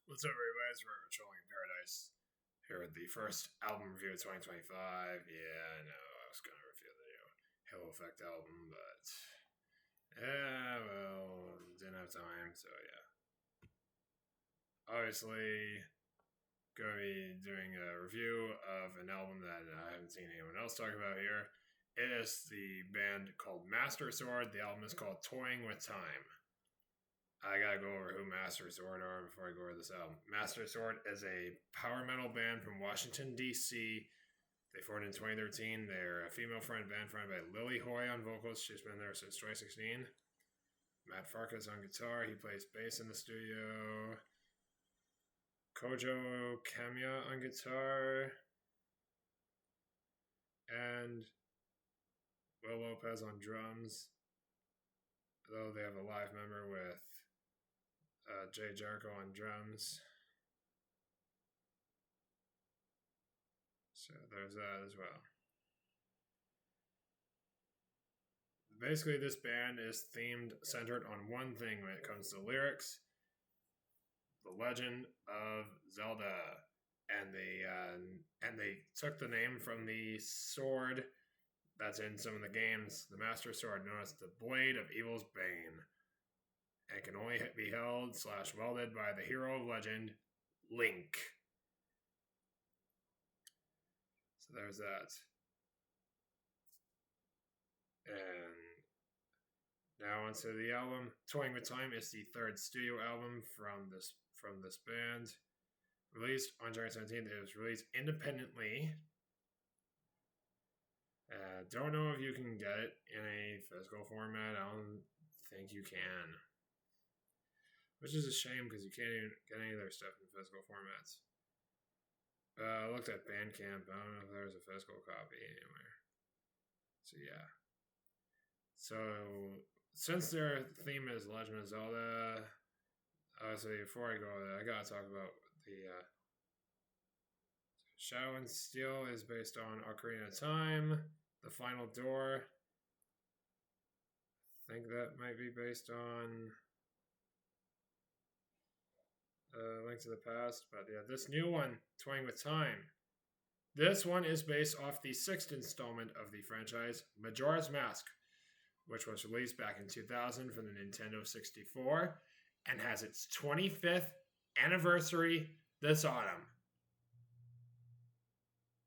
What's up, everybody? It's Trolling in Paradise here with the first album review of 2025. Yeah, I know I was going to review the new Halo Effect album, but didn't have time, so yeah. Obviously, going to be doing a review of an album that I haven't seen anyone else talk about here. It is the band called Master Sword. The album is called Toying with Time. I gotta go over who Master Sword are before I go over this album. Master Sword is a power metal band from Washington, D.C. They formed in 2013. They're a female front band fronted by Lily Hoy on vocals. She's been there since 2016. Matt Farkas on guitar. He plays bass in the studio. Kojo Kamiya on guitar. And Will Lopez on drums. Though they have a live member with Jay Jericho on drums. So there's that as well. Basically, this band is centered on one thing when it comes to lyrics: The Legend of Zelda, and they took the name from the sword that's in some of the games, the Master Sword, known as the Blade of Evil's Bane, and can only be held / wielded by the hero of legend, Link. So there's that. And now onto the album. Toying with Time is the third studio album from this band. Released on January 17th, it was released independently. Don't know if you can get it in a physical format. I don't think you can. Which is a shame because you can't even get any of their stuff in physical formats. I looked at Bandcamp. I don't know if there's a physical copy anywhere. So yeah. So since their theme is Legend of Zelda, obviously before I go there, I gotta talk about the Shadow and Steel is based on Ocarina of Time. The Final Door, I think that might be based on Link to the Past. But yeah, this new one, Toying with Time. This one is based off the sixth installment of the franchise, Majora's Mask, which was released back in 2000 for the Nintendo 64 and has its 25th anniversary this autumn.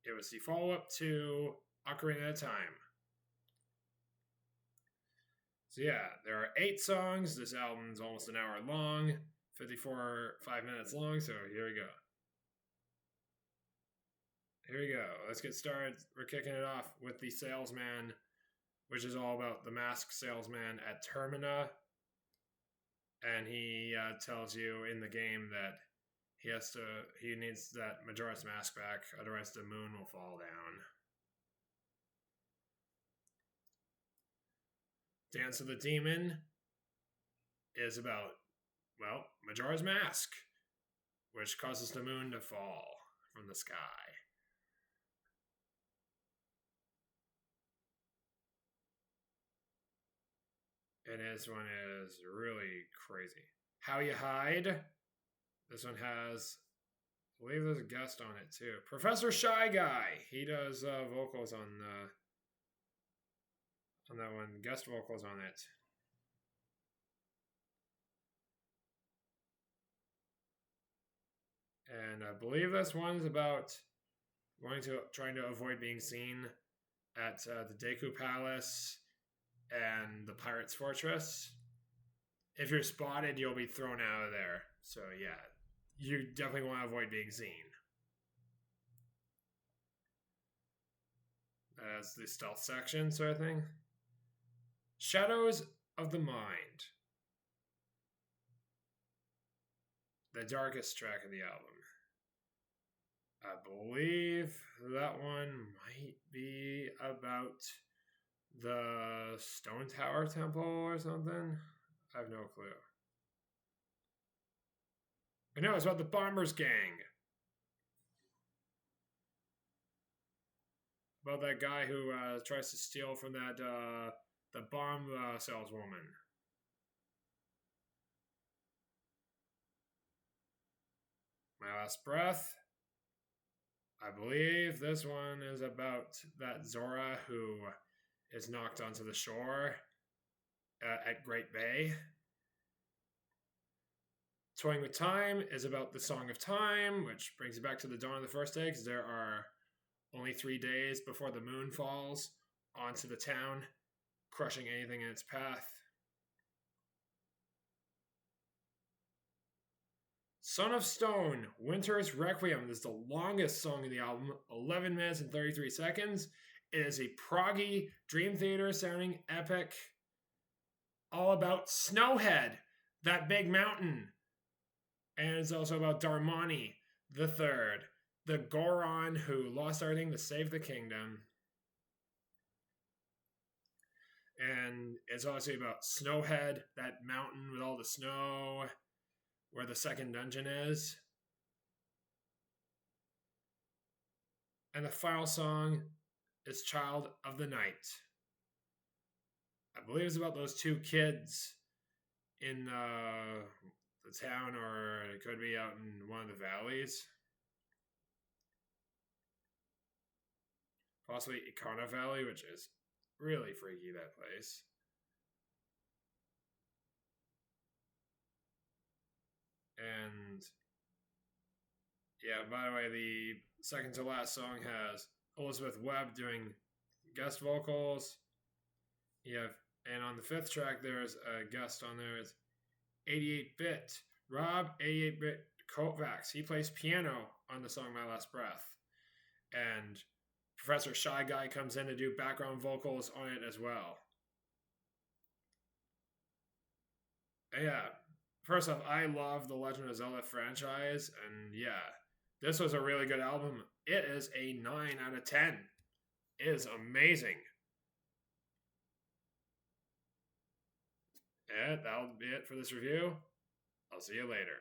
It was the follow-up to Ocarina of Time. So yeah, there are 8 songs. This album's almost an hour long, 5 minutes long, so here we go. Here we go. Let's get started. We're kicking it off with the Salesman, which is all about the masked salesman at Termina. And he tells you in the game that he needs that Majora's Mask back, otherwise the moon will fall down. Dance of the Demon is about, Majora's Mask, which causes the moon to fall from the sky. And this one is really crazy. How You Hide. This one has, I believe there's a guest on it too. Professor Shy Guy. He does vocals on that one. Guest vocals on it. And I believe this one's about trying to avoid being seen at the Deku Palace and the Pirate's Fortress. If you're spotted, you'll be thrown out of there. So yeah, you definitely want to avoid being seen. That's the stealth section sort of thing. Shadows of the Mind. The darkest track of the album. I believe that one might be about the Stone Tower Temple or something. I have no clue. I know, it's about the Bombers Gang. About that guy who tries to steal from that the bomb saleswoman. My Last Breath. I believe this one is about that Zora who is knocked onto the shore at Great Bay. Toying with Time is about the Song of Time, which brings you back to the dawn of the first day, because there are only 3 days before the moon falls onto the town, crushing anything in its path. Son of Stone, Winter's Requiem. This is the longest song in the album, 11 minutes and 33 seconds. It is a proggy, Dream Theater sounding epic, all about Snowhead, that big mountain. And it's also about Darmani the Third, the Goron who lost everything to save the kingdom. And it's also about Snowhead, that mountain with all the snow, where the second dungeon is. And the final song is Child of the Night. I believe it's about those 2 kids in the town, or it could be out in one of the valleys. Possibly Ikana Valley, which is really freaky, that place. And yeah, by the way, the second to last song has Elizabeth Webb doing guest vocals. And on the 5th track, there's a guest on there. It's 88-bit Rob 88-bit Kovacs. He plays piano on the song My Last Breath. And Professor Shy Guy comes in to do background vocals on it as well. And yeah, first off, I love the Legend of Zelda franchise, and yeah, this was a really good album. It is a 9 out of 10. It is amazing. And that'll be it for this review. I'll see you later.